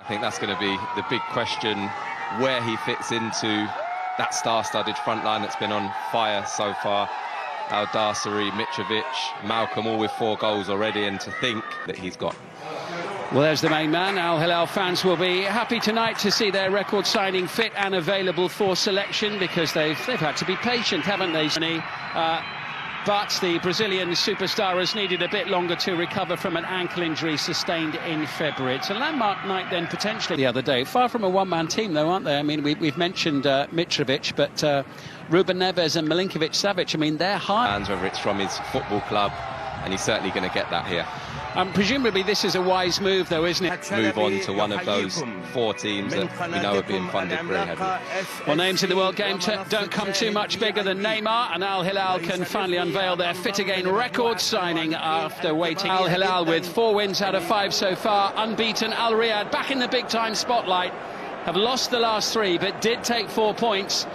I think that's going to be the big question, where he fits into that star-studded front line that's been on fire so far. Al-Dasseri, Mitrovic, Malcolm, all with 4 goals already, and to think that he's got. Well, there's the main man. Al Hilal fans will be happy tonight to see their record signing fit and available for selection, because they've had to be patient, haven't they? But the Brazilian superstar has needed a bit longer to recover from an ankle injury sustained in February. It's a landmark night then, potentially, the other day. Far from a one-man team, though, aren't they? I mean, we've mentioned Mitrovic, but Ruben Neves and Milinkovic-Savic, I mean, they're high. Whether it's from his football club, and he's certainly going to get that here. Presumably this is a wise move, though, isn't it? Move on to one of those 4 teams that we know are being funded very heavily. Well, names in the World Game don't come too much bigger than Neymar, and Al Hilal can finally unveil their fit again record signing after waiting. Al Hilal with 4 wins out of 5 so far, unbeaten. Al Riyadh back in the big-time spotlight, have lost the last 3 but did take 4 points.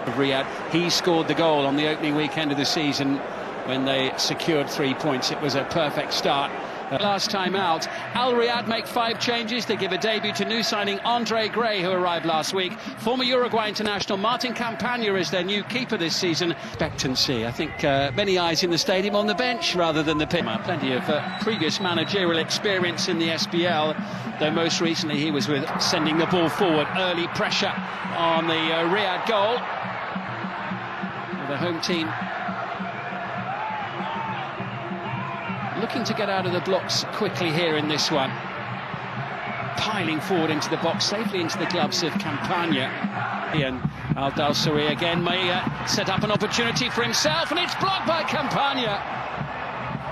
Riyadh, he scored the goal on the opening weekend of the season when they secured 3 points. It was a perfect start. Last time out, Al Riyadh make 5 changes. They give a debut to new signing Andre Gray, who arrived last week. Former Uruguay international Martin Campagna is their new keeper this season. Expectancy, I think many eyes in the stadium on the bench rather than the pitch. Plenty of previous managerial experience in the SPL, though most recently he was with sending the ball forward. Early pressure on the Riyadh goal. The home team looking to get out of the blocks quickly here in this one. Piling forward into the box, safely into the gloves of Campagna. And Al-Dasseri again may set up an opportunity for himself, and it's blocked by Campagna,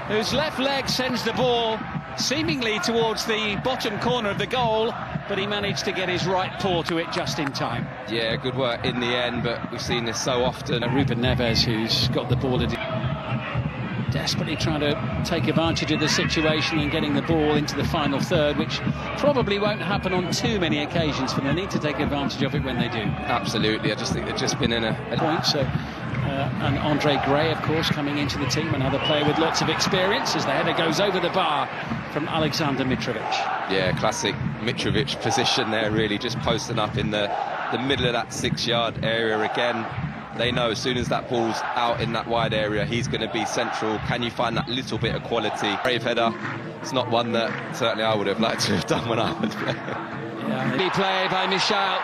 whose left leg sends the ball seemingly towards the bottom corner of the goal, but he managed to get his right paw to it just in time. Yeah, good work in the end, but we've seen this so often. Ruben Neves, who's got the ball, desperately trying to take advantage of the situation and getting the ball into the final third, which probably won't happen on too many occasions, but they need to take advantage of it when they do. Absolutely, I just think they've just been in a point. So, and Andre Gray, of course, coming into the team, another player with lots of experience, as the header goes over the bar from Alexander Mitrovic. Yeah, classic Mitrovic position there, really just posting up in the middle of that 6-yard area again. They know as soon as that ball's out in that wide area, he's going to be central. Can you find that little bit of quality? Brave header. It's not one that certainly I would have liked to have done when I was playing. Yeah, play by Michel.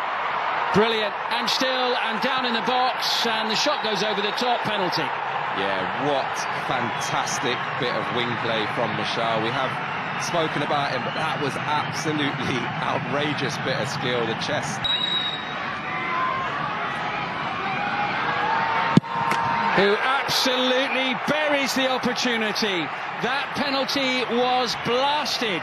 Brilliant. And still, and down in the box, and the shot goes over the top. Penalty. Yeah, what fantastic bit of wing play from Michel. We have spoken about him, but that was absolutely outrageous bit of skill. The chest. Who absolutely buries the opportunity. That penalty was blasted.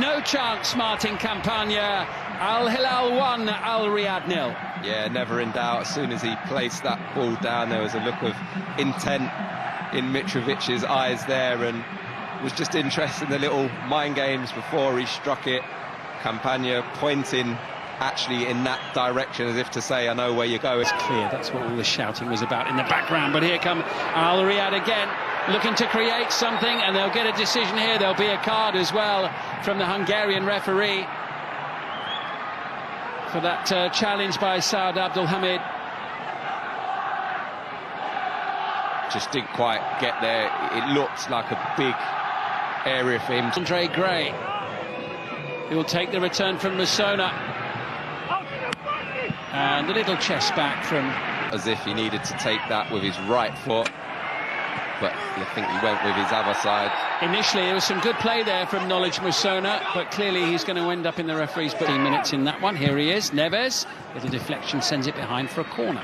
No chance, Martin Campagna. Al Hilal 1, Al Riyadh 0. Yeah, never in doubt. As soon as he placed that ball down, there was a look of intent in Mitrovic's eyes there, and was just interested in the little mind games before he struck it. Campagna pointing actually in that direction, as if to say, I know where you're going. It's clear that's what all the shouting was about in the background, but here come Al Riyadh again, looking to create something, and they'll get a decision here. There'll be a card as well from the Hungarian referee for that challenge by Saad Abdulhamid. Just didn't quite get there. It looked like a big area for him. Andre Gray, he will take the return from Musona. And a little chest back from... As if he needed to take that with his right foot, but I think he went with his other side. Initially, there was some good play there from Knowledge Musona, but clearly he's going to end up in the referee's 15 minutes in that one. Here he is, Neves. Little deflection, sends it behind for a corner.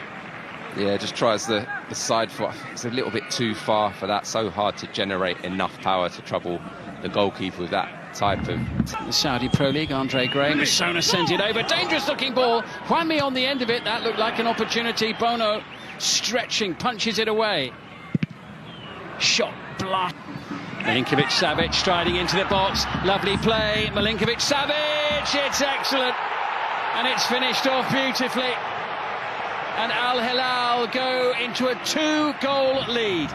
Yeah, just tries the side foot. It's a little bit too far for that. So hard to generate enough power to trouble the goalkeeper with that type of... The Saudi Pro League, Andre Gray. Musona sends it over. Dangerous looking ball. Juanmi on the end of it. That looked like an opportunity. Bono stretching, punches it away. Shot blocked. Milinkovic-Savic striding into the box. Lovely play. Milinkovic-Savic. It's excellent. And it's finished off beautifully. And Al Hilal go into a 2-goal lead.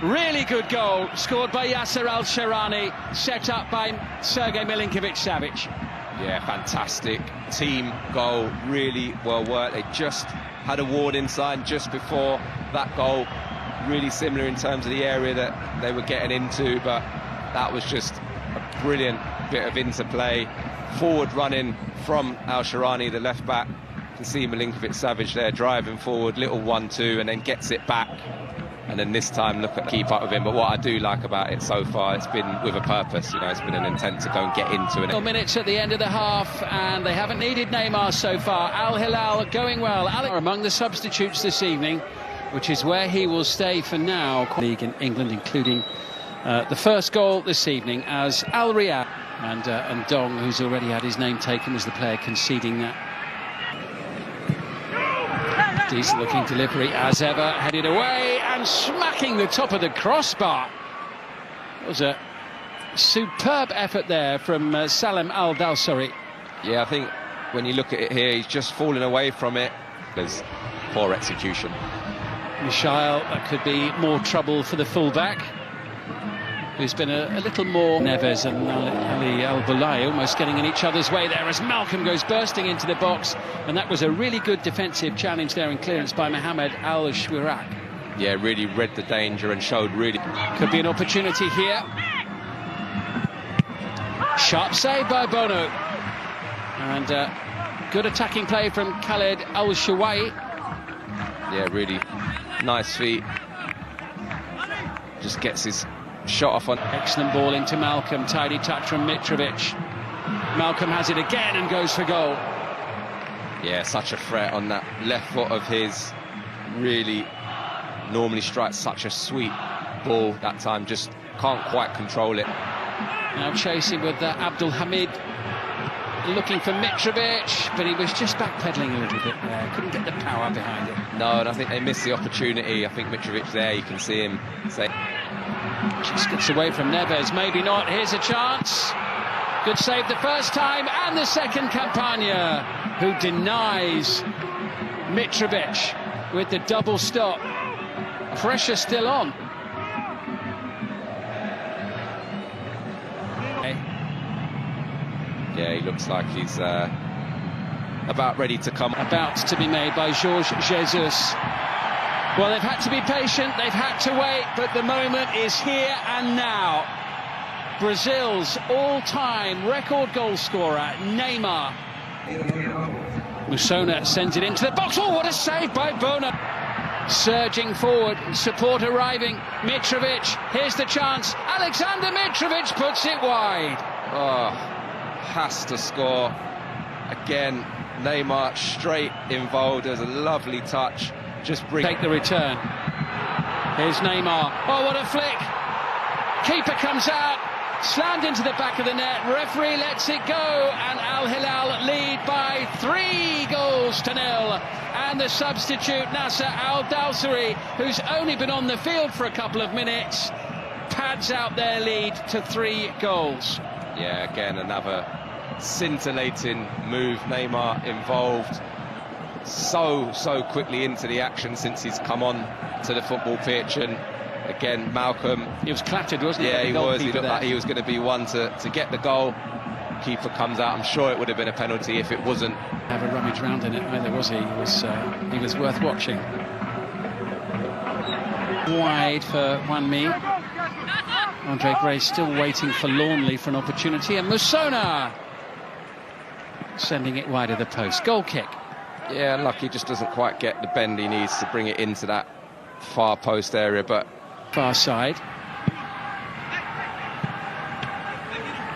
Really good goal, scored by Yasser Al-Sharani, set up by Sergej Milinkovic-Savic. Yeah, fantastic team goal, really well worked. They just had a warning sign just before that goal, really similar in terms of the area that they were getting into, but that was just a brilliant bit of interplay. Forward running from Al-Sharani, the left back. You can see Milinkovic-Savic there driving forward, little 1-2, and then gets it back. And then this time look at keep up with him. But what I do like about it so far, it's been with a purpose, you know, it's been an intent to go and get into it. Minutes at the end of the half, and they haven't needed Neymar so far. Al Hilal going well. Al among the substitutes this evening, which is where he will stay for now. League in England, including the first goal this evening as Al Riyadh and Dong, who's already had his name taken, was the player conceding that. Decent looking delivery as ever, headed away and smacking the top of the crossbar. It was a superb effort there from Salem Al-Dawsari. Yeah, I think when you look at it here, he's just falling away from it. There's poor execution. Michail, that could be more trouble for the fullback, who's been a little more. Neves and Ali Al-Bulai almost getting in each other's way there as Malcolm goes bursting into the box, and that was a really good defensive challenge there and clearance by Mohamed Al-Shwirak. Yeah, really read the danger and showed really... Could be an opportunity here. Sharp save by Bono. And good attacking play from Khaled Al-Shawai. Yeah, really nice feet. Just gets his shot off on. Excellent ball into Malcolm, tidy touch from Mitrovic. Malcolm has it again and goes for goal. Yeah, such a threat on that left foot of his. Really normally strikes such a sweet ball. That time just can't quite control it. Now chasing with Abdul Hamid, looking for Mitrovic, but he was just backpedaling a little bit there, couldn't get the power behind it. No, and I think they missed the opportunity. I think Mitrovic there, you can see him say... Just gets away from Neves, maybe not. Here's a chance. Good save the first time, and the second. Campagna, who denies Mitrovic with the double stop. Pressure still on. Yeah, he looks like he's about ready to come. About to be made by Jorge Jesus. Well, they've had to be patient, they've had to wait, but the moment is here and now. Brazil's all-time record goal scorer, Neymar. Musona sends it into the box. Oh, what a save by Bono. Surging forward, support arriving. Mitrovic, here's the chance. Alexander Mitrovic puts it wide. Oh, has to score. Again, Neymar straight involved. There's a lovely touch. Just take the return. Here's Neymar. Oh, what a flick. Keeper comes out, slammed into the back of the net. Referee lets it go, and Al Hilal lead by 3-0. And the substitute, Nasser Al-Dawsari, who's only been on the field for a couple of minutes, pads out their lead to 3 goals. Yeah, again, another scintillating move. Neymar involved so quickly into the action since he's come on to the football pitch. And again, Malcolm, he was clattered, wasn't he? Yeah, he was. He looked like he was going to be one to get the goal. Keeper comes out. I'm sure it would have been a penalty if it wasn't. Have a rummage round in it either, was he? He was worth watching. Wide for Wanmi. Andre Gray still waiting forlornly for an opportunity, and Musona sending it wide of the post. Goal kick. Yeah, lucky, just doesn't quite get the bend he needs to bring it into that far post area, but... Far side.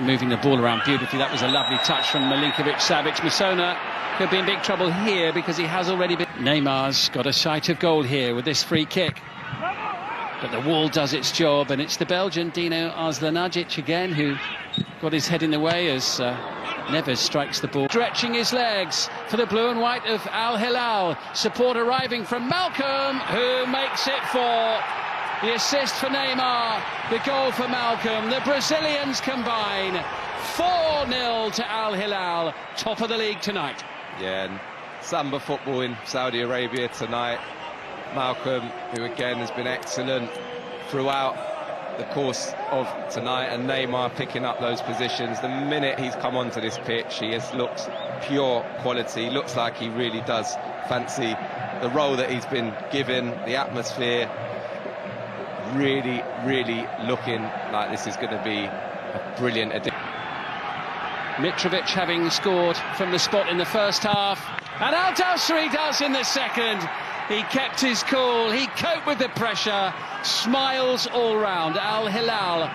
Moving the ball around beautifully. That was a lovely touch from Milinkovic-Savic. Musona could be in big trouble here because he has already been... Neymar's got a sight of goal here with this free kick. But the wall does its job, and it's the Belgian Dino Arzlanagic again who got his head in the way as... Neves strikes the ball, stretching his legs for the blue and white of Al Hilal. Support arriving from Malcolm, who makes it 4. The assist for Neymar, the goal for Malcolm. The Brazilians combine. 4-0 to Al Hilal, top of the league tonight. Yeah, and Samba football in Saudi Arabia tonight. Malcolm, who again has been excellent. throughout the course of tonight, and Neymar picking up those positions. The minute he's come onto this pitch, he has looked pure quality. Looks like he really does fancy the role that he's been given, the atmosphere. Really, really looking like this is going to be a brilliant addition. Mitrovic having scored from the spot in the first half, and Al Dawsari does in the second. He kept his cool, he coped with the pressure, smiles all round. Al Hilal,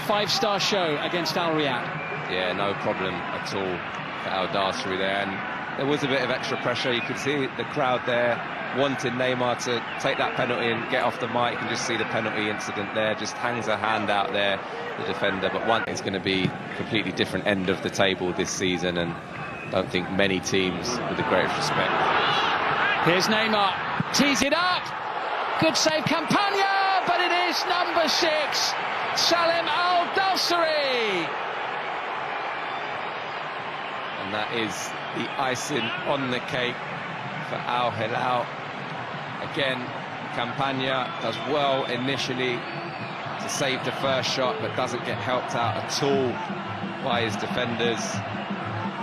5-star show against Al Riyadh. Yeah, no problem at all for Al Dawsari there, and there was a bit of extra pressure. You could see the crowd there wanting Neymar to take that penalty and get off the mark. You can just see the penalty incident there, just hangs a hand out there, the defender. But one is going to be a completely different end of the table this season, and I don't think many teams with the greatest respect. Here's Neymar, tees it up, good save Campagna, but it is number 6, Salim Al Dawsari. And that is the icing on the cake for Al Hilal. Again, Campagna does well initially to save the first shot, but doesn't get helped out at all by his defenders.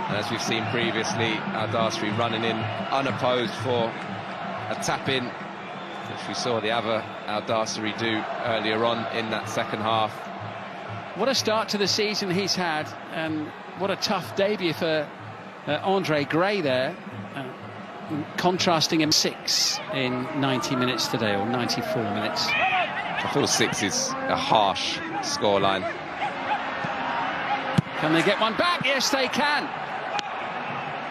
And as we've seen previously, Al Dawsari running in unopposed for a tap-in, which we saw the other Al Dawsari do earlier on in that second half. What a start to the season he's had, and what a tough debut for Andre Gray there. Contrasting him 6 in 90 minutes today, or 94 minutes. I feel 6 is a harsh scoreline. Can they get one back? Yes, they can.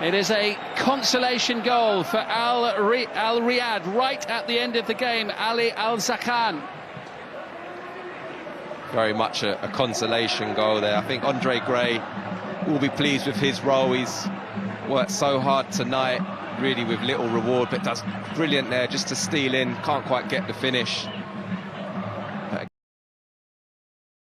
It is a consolation goal for Al Riyadh right at the end of the game. Ali Al-Zakhan. Very much a consolation goal there. I think Andre Gray will be pleased with his role. He's worked so hard tonight, really with little reward, but does brilliant there just to steal in, can't quite get the finish.